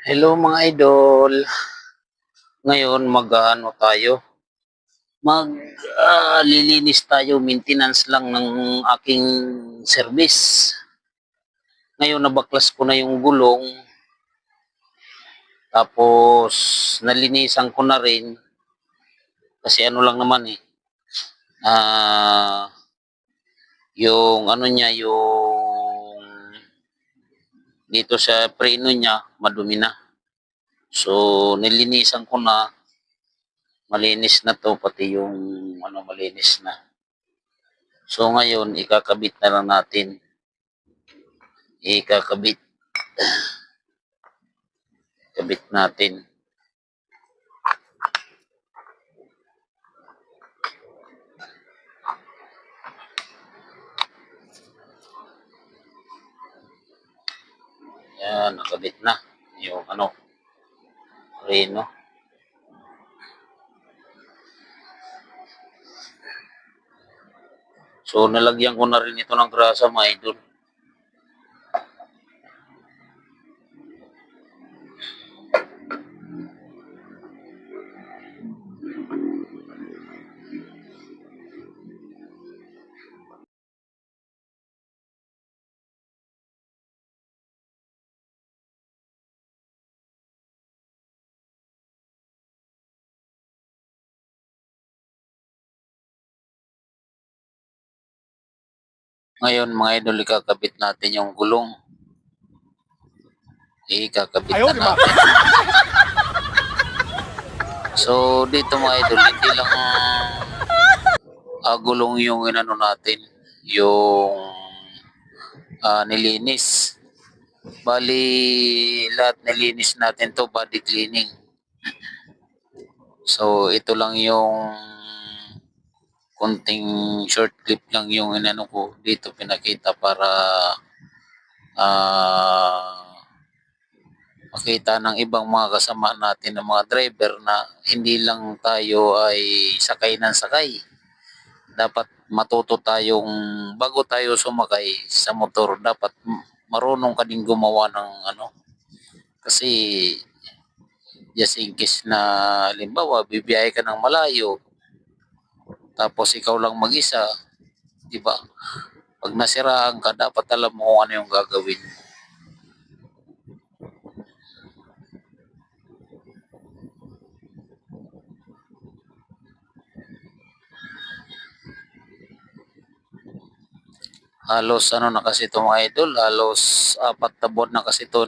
Hello mga idol. Ngayon mag-ano tayo? Lilinis tayo, maintenance lang ng aking service. Ngayon nabaklas ko na yung gulong. Tapos nalinisan ko na rin kasi ano lang naman eh. Ah, yung ano niya, yung dito sa preno niya, madumi na. So nilinisan ko na, malinis na to, pati yung ano malinis na. So ngayon ikakabit na lang natin. Ikakabit kabit natin. Yan, nakabit na yung ano, reno. So nalagyan ko na rin ito ng grasa mga idol. Ngayon mga idol, ikakabit natin yung gulong. Ikakabit na natin. So dito mga idol, hindi lang gulong yung inano natin, yung nilinis. Bali, lahat nilinis natin to, body cleaning. So ito lang yung konting short clip lang yung inano ko dito pinakita para makita ng ibang mga kasama natin ng mga driver na hindi lang tayo ay sakay ng sakay. Dapat matuto tayong bago tayo sumakay sa motor, dapat marunong ka din gumawa ng ano, kasi just in case na halimbawa bibiyahe ka ng malayo tapos ikaw lang mag-isa, di ba? Pag nasiraan ka, dapat alam mo kung ano yung gagawin mo. Halos ano na kasi ito mga idol, halos 4 na buwan na kasi ito